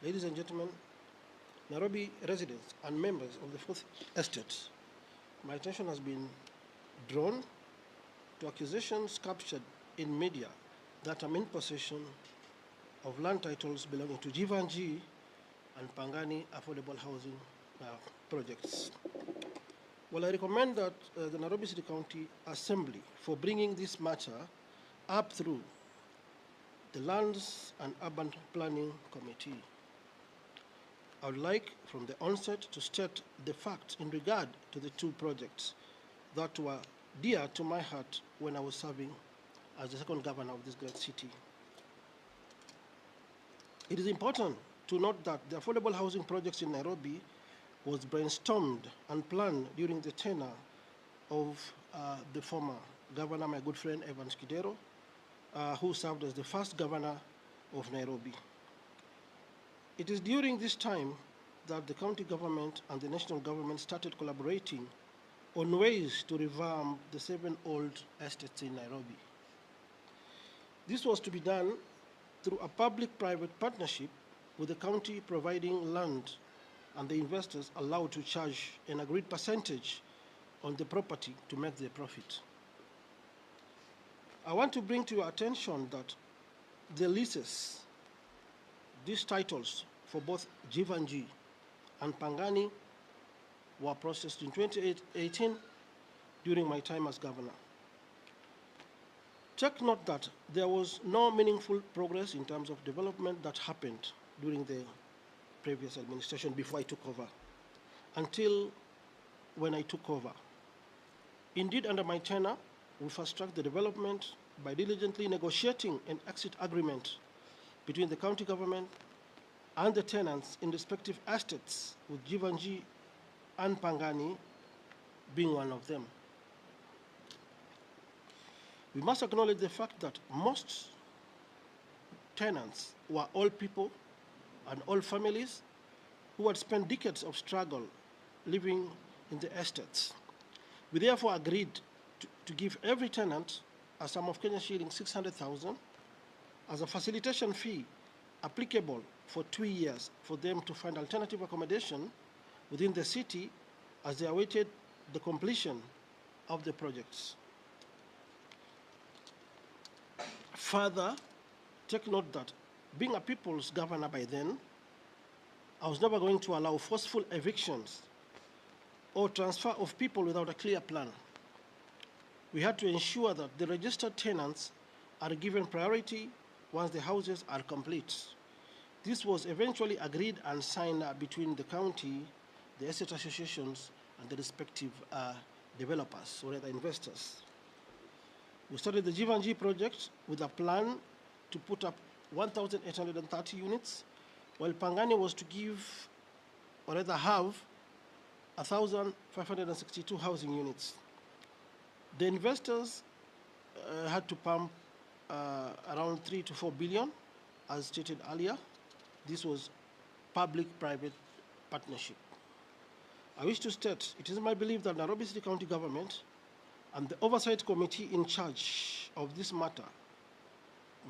Ladies and gentlemen, Nairobi residents and members of the Fourth Estate, my attention has been drawn to accusations captured in media that I'm in possession of land titles belonging to Jivanji and Pangani affordable housing projects. Well, I recommend that the Nairobi City County Assembly for bringing this matter up through the Lands and Urban Planning Committee. I would like from the onset to state the facts in regard to the two projects that were dear to my heart when I was serving as the second governor of this great city. It is important to note that the affordable housing projects in Nairobi was brainstormed and planned during the tenure of the former governor, my good friend Evans Kidero, who served as the first governor of Nairobi. It is during this time that the county government and the national government started collaborating on ways to revamp the 7 old estates in Nairobi. This was to be done through a public-private partnership with the county providing land and the investors allowed to charge an agreed percentage on the property to make their profit. I want to bring to your attention that the leases, these titles for both Jivanji and Pangani were processed in 2018 during my time as governor. Take note that there was no meaningful progress in terms of development that happened during the previous administration before I took over, until when I took over. Indeed, under my tenure, we fast-tracked the development by diligently negotiating an exit agreement between the county government and the tenants in respective estates, with Jivanji and Pangani being one of them. We must acknowledge the fact that most tenants were old people and old families who had spent decades of struggle living in the estates. We therefore agreed to give every tenant a sum of Kenya shilling 600,000 as a facilitation fee applicable for 2 years for them to find alternative accommodation within the city as they awaited the completion of the projects. Further, take note that being a people's governor by then, I was never going to allow forceful evictions or transfer of people without a clear plan. We had to ensure that the registered tenants are given priority once the houses are complete. This was eventually agreed and signed between the county, the estate associations, and the respective developers or other investors. We started the Jivanji project with a plan to put up 1,830 units, while Pangani was to give, or rather have, 1,562 housing units. The investors had to pump around 3 to 4 billion, as stated earlier. This was public-private partnership. I wish to state, it is my belief that Nairobi City County Government and the Oversight Committee in charge of this matter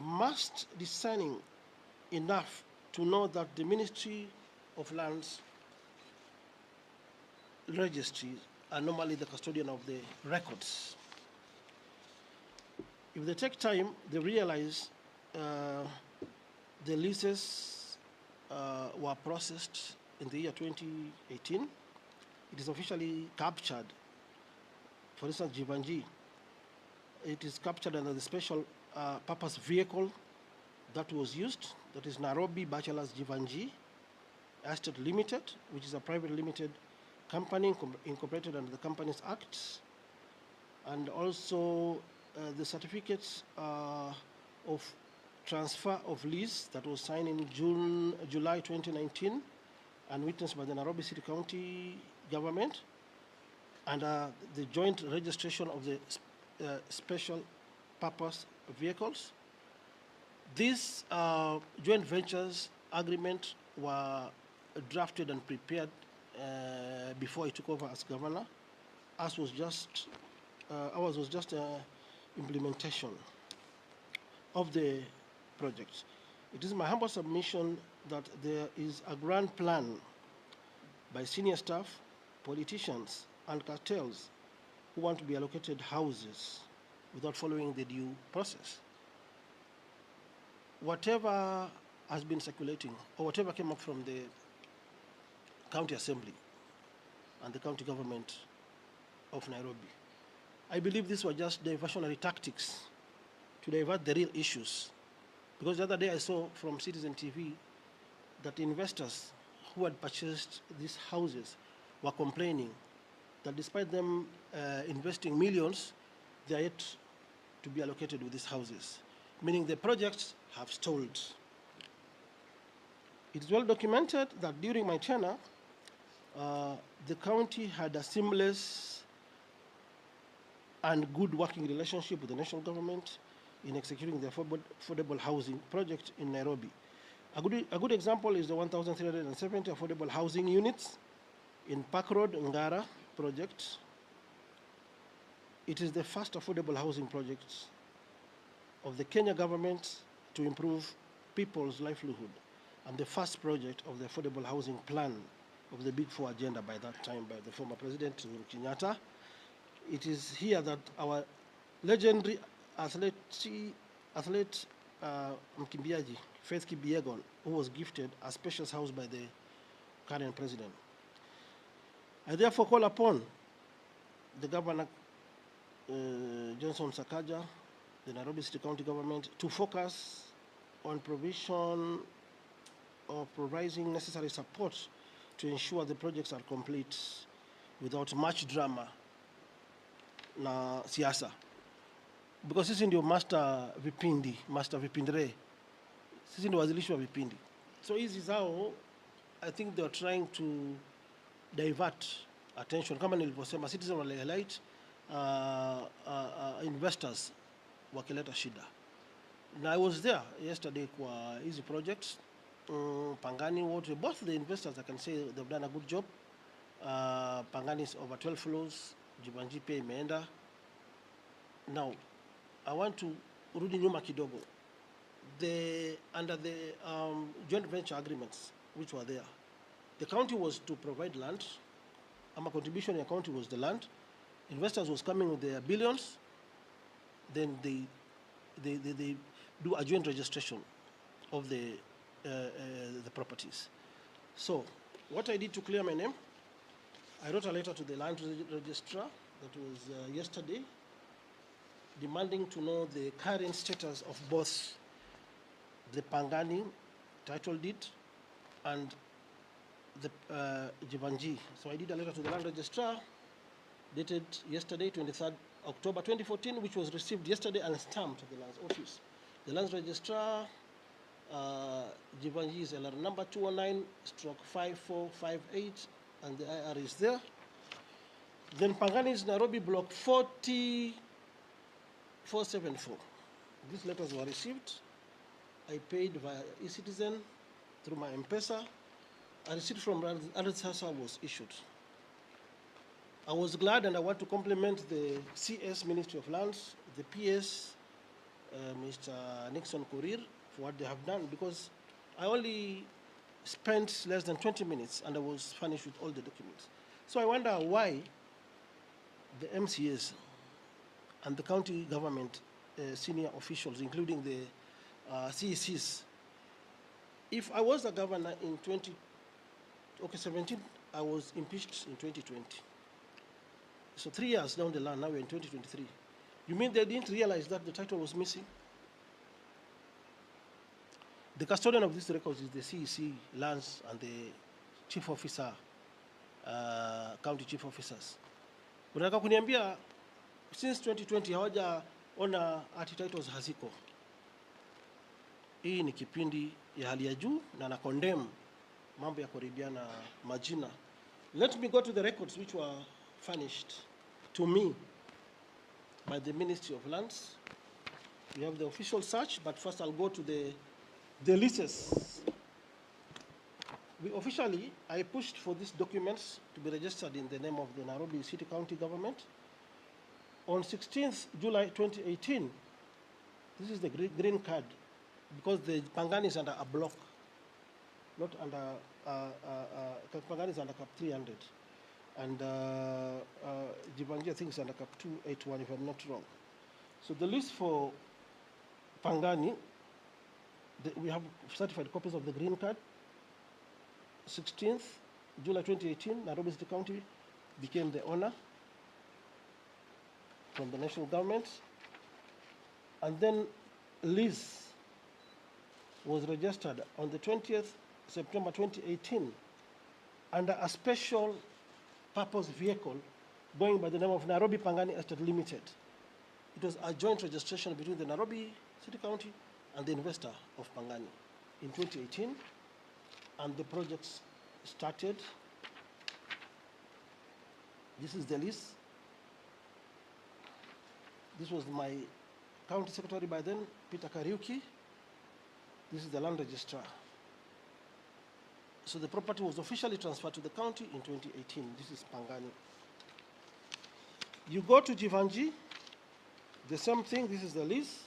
must be discerning enough to know that the Ministry of Lands registries are normally the custodian of the records. If they take time, they realize the leases were processed in the year 2018. It is officially captured. For instance, Jivanji, it is captured under the special purpose vehicle that was used, that is Nairobi Bachelors Jivanji Estate Limited, which is a private limited company incorporated under the Companies Act, and also the certificates of transfer of lease that was signed in July 2019 and witnessed by the Nairobi City County government, and the joint registration of the special purpose vehicles. These joint ventures agreement were drafted and prepared before I took over as governor. Ours was just implementation of the project. It is my humble submission that there is a grand plan by senior staff, politicians, and cartels who want to be allocated houses without following the due process. Whatever has been circulating, or whatever came up from the county assembly and the county government of Nairobi, I believe these were just diversionary tactics to divert the real issues. Because the other day I saw from Citizen TV that investors who had purchased these houses were complaining that despite them investing millions, they are yet to be allocated with these houses, meaning the projects have stalled. It is well documented that during my tenure, the county had a seamless and good working relationship with the national government in executing the affordable housing project in Nairobi. A good example is the 1,370 affordable housing units in Park Road, Ngara project. It is the first affordable housing project of the Kenya government to improve people's livelihood, and the first project of the affordable housing plan of the Big Four agenda by that time by the former President Uhuru Kenyatta. It is here that our legendary athlete mkimbiaji Faith Kipyegon, who was gifted a spacious house by the current president. I therefore call upon the Governor Johnson Sakaja, the Nairobi City County Government, to focus on provision of providing necessary support to ensure the projects are complete without much drama na siasa, because sisi ndio master vipindire, sisi ndio wazilishi wa vipindi. So hizi zao, I think they are trying to divert attention, kama nilivyosema, citizen wale highlight investors wakileta shida. And I was there yesterday kwa hizi projects, Pangani Water, both the investors, I can say they've done a good job. Pangani is over 12 floors, Jibanji pia imeenda. Now, I want to rudi nyuma kidogo. Under the joint venture agreements which were there, the county was to provide land. My contribution in the county was the land. Investors was coming with their billions. Then they do a joint registration of the properties. So what I did to clear my name, I wrote a letter to the land registrar that was yesterday, demanding to know the current status of both the Pangani title deed and the Jivanji. So I did a letter to the land registrar dated yesterday, 23rd October 2014, which was received yesterday and stamped at the land's office. The land registrar, Jivanji is LR number 219/5458, and the IR is there. Then Pangani is Nairobi block 40474. These letters were received. I paid via e-citizen through my M-Pesa. A receipt from Sasa was issued. I was glad, and I want to compliment the CS Ministry of Lands, the PS, Mr. Nixon Korir, for what they have done, because I only spent less than 20 minutes and I was finished with all the documents. So I wonder why the MCAs and the county government senior officials, including the CECs, if I was the governor in 2017, I was impeached in 2020. So 3 years down the line, now we're in 2023. You mean they didn't realize that the title was missing? The custodian of these records is the CEC lands and the chief officer, county chief officers. Unataka kuniambia since 2020 hawajaona ati titles haziko. Hii ni kipindi ya hali ya juu na na condemn mambo ya kuharibiana majina. Let me go to the records which were furnished to me by the Ministry of Lands. We have the official search, but first I'll go to the leases. I pushed for these documents to be registered in the name of the Nairobi City County Government. On 16th July 2018, this is the green card, because the Pangani is under a block. not under, Pangani is under cap 300. And Jivanji, I think, is under cap 281, if I'm not wrong. So the list for Pangani, we have certified copies of the green card. 16th July 2018, Nairobi City County became the owner from the national government. And then lease was registered on the 20th September 2018 under a special purpose vehicle going by the name of Nairobi Pangani Estate Limited. It was a joint registration between the Nairobi City County and the investor of Pangani in 2018, and the projects started. This is the list. This was my county secretary by then, Peter Kariuki. This is the land registrar. So the property was officially transferred to the county in 2018. This is Pangani. You go to Jivanji, the same thing. This is the list.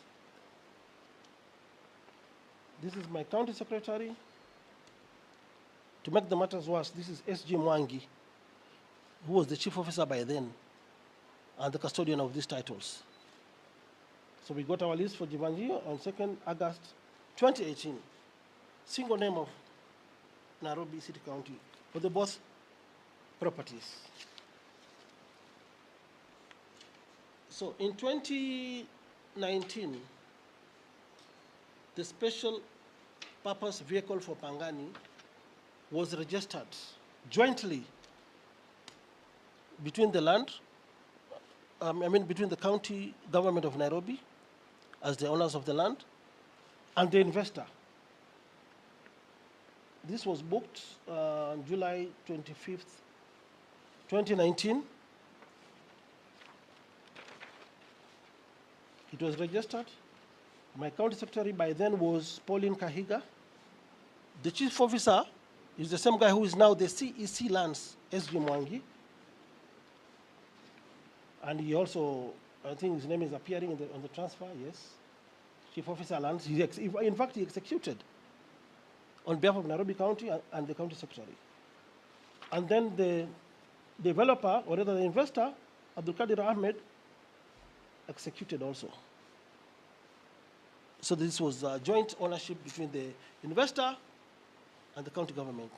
This is my county secretary. To make the matters worse, this is S.G. Mwangi, who was the chief officer by then and the custodian of these titles. So we got our list for Jivanji on 2nd August 2018. Single name of Nairobi City County for the both properties. So in 2019, the special purpose vehicle for Pangani was registered jointly between the between the county government of Nairobi as the owners of the land and the investor. This was booked on July 25th, 2019. It was registered. My county secretary by then was Pauline Kahiga. The chief officer is the same guy who is now the CEC Lands, S.G. Mwangi. And he also, I think his name is appearing on the transfer, yes. Chief Officer Lands. In fact, he executed on behalf of Nairobi County and the county secretary. And then the developer, or rather the investor, Abdul Qadir Ahmed, executed also. So this was a joint ownership between the investor and the county government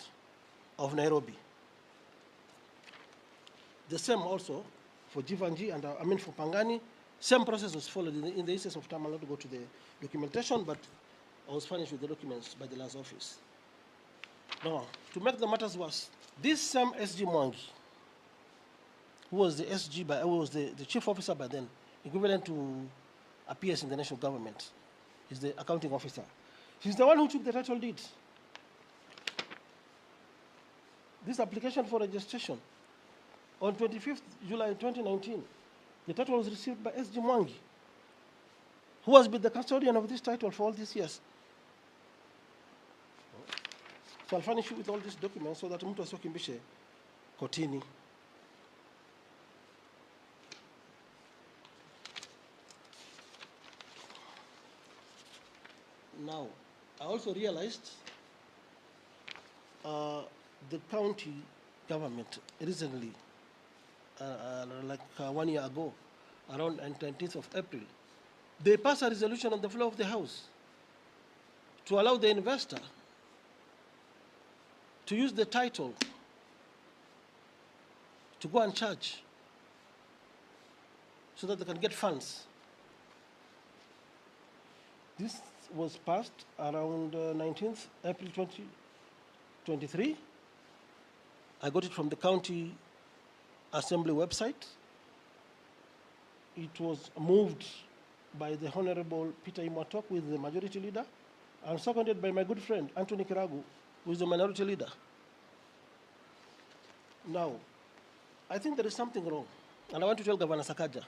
of Nairobi. The same also for Jivanji and for Pangani. Same process was followed. In the instance of time, I'll not go to the documentation, but I was furnished with the documents by the lands office. Now, to make the matters worse, this same S.G. Mwangi, who was the who was the chief officer by then, equivalent to a PS in the national government, is the accounting officer. He's the one who took the title deed. This application for registration on 25th July 2019, the title was received by S.G. Mwangi, who has been the custodian of this title for all these years. So I'll furnish you with all these documents so that mtu asikimbishe kotini. Now, I also realized the county government recently, 1 year ago, around 19th of April, they passed a resolution on the floor of the House to allow the investor to use the title to go and charge so that they can get funds. This was passed around 19th April 2023. I got it from the county assembly website. It was moved by the Honorable Peter Imwatok, who is the majority leader, and seconded by my good friend Anthony Kiragu, who is the minority leader. Now, I think there is something wrong, and I want to tell Governor Sakaja.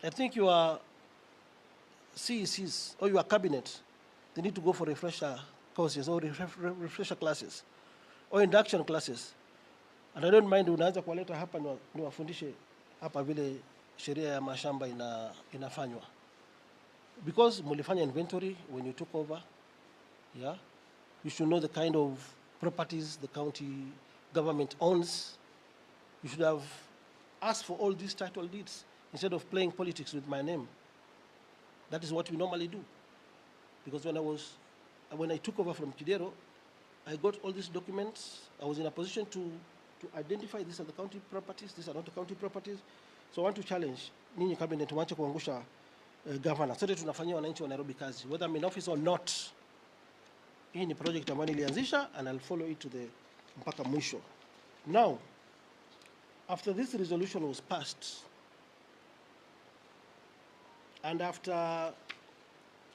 I think your CECs or your cabinet, they need to go for refresher courses or refresher classes or induction classes. And I don't mind unaanza kuwaleta hapa niwafundishe hapa vile sheria ya mashamba inafanywa. Because mulifanya inventory when you took over, yeah? You should know the kind of properties the county government owns. You should have asked for all these title deeds instead of playing politics with my name. That is what we normally do. Because when I took over from Kidero, I got all these documents. I was in a position to identify these are the county properties, these are not the county properties. So I want to challenge ninyi cabinet, mwache kuangusha governor. Sote tunafanyia wananchi wa Nairobi kazi, whether I'm in office or not. Hii ni project ambayo nilianzisha and I'll follow it to the mpaka mwisho. Now, after this resolution was passed, and after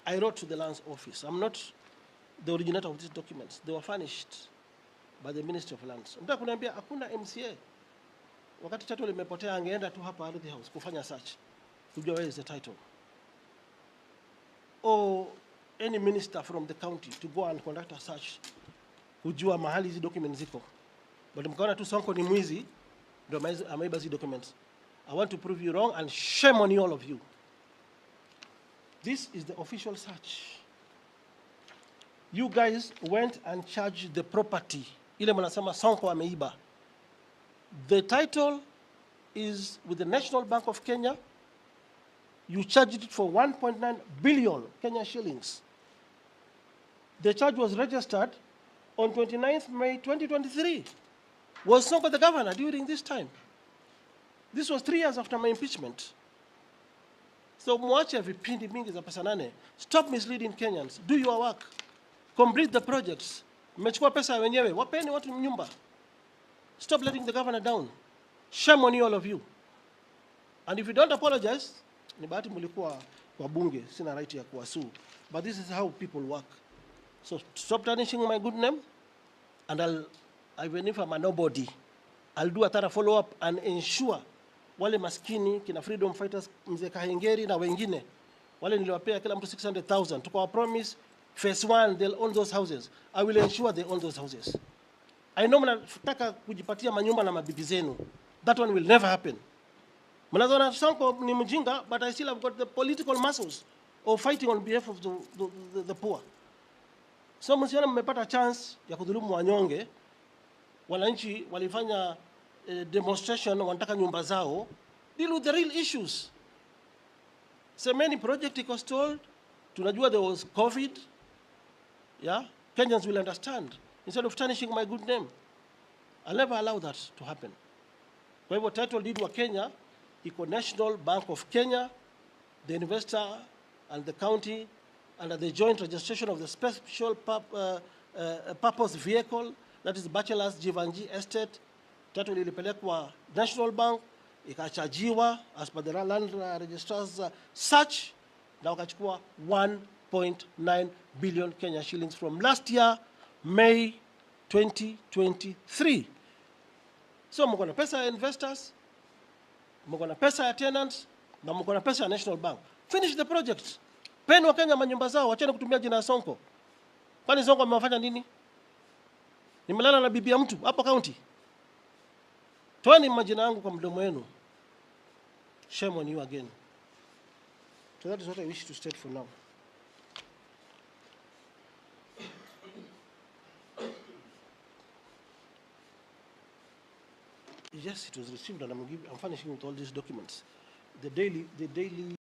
I wrote to the lands office, I'm not the originator of these documents. They were furnished by the Ministry of Lands. Mtaka kuniambia hakuna MCA. Wakati title imepotea angeenda tu hapa Ardhi House kufanya search. Kujua where is the title. Or any minister from the county to go and conduct a search. Kujua mahali hizi documents ziko. But mkaona tu Sonko ni mwizi, ndio ameiba hizi documents. I want to prove you wrong and shame on you, all of you. This is the official search. You guys went and charged the property. Ile mnasema Sonko ameiba. The title is with the National Bank of Kenya. You charged it for 1.9 billion Kenya shillings. The charge was registered on 29th May 2023. Was Sonko the governor during this time? This was 3 years after my impeachment. So mwache vipindi mingi za pesa nane. Stop misleading Kenyans. Do your work. Complete the projects. Mmechukua pesa wenyewe. Wapeni watu nyumba. Stop letting the governor down. Shame on you, all of you. And if you don't apologize, ni bahati mulikuwa kwa bunge, sina right ya kuwasu. But this is how people work. So stop tarnishing my good name, and even if I'm a nobody, I'll do a thorough follow-up and ensure wale maskini, kina freedom fighters, mzee Kahengeri na wengine, wale niliwapea kila mtu 600,000. Tukawa promise, phase 1, they'll own those houses. I will ensure they own those houses. I know mnataka kujipatia manyumba na mabibi zenu. That one will never happen. Mnazoona Sonko ni mjinga, but I still have got the political muscles of fighting on behalf of the poor. So msione mmepata chance ya kudhulumu wanyonge. Wananchi walifanya demonstration, wanataka nyumba zao. Deal with the real issues. Semeni project iko stalled. Tunajua there was COVID. Yeah? Kenyans will understand. Instead of tarnishing my good name. I'll never allow that to happen. Kwa hivyo title deed wa Kenya, iko National Bank of Kenya, the investor and the county, under the joint registration of the special purpose vehicle, that is Bachelor's Jivanji Estate. Title ilipelekwa National Bank, ikachajiwa as per the land registrar's search, na wakachukua 1.9 billion Kenya shillings from last year, May 2023. So mko na pesa ya investors, mko na pesa ya tenants, na mko na pesa ya National Bank. Finish the project. Peni wa Kenya manyumba zao, wacheni kutumia jina ya Sonko. Kwani Sonko amewafanya nini? Nimelala na bibi ya mtu hapo county. Toeni majina yangu kwa mdomo wenu. Shame on you again. So that is what I wish to state for now. Yes, it was received and I'm finishing with all these documents. The daily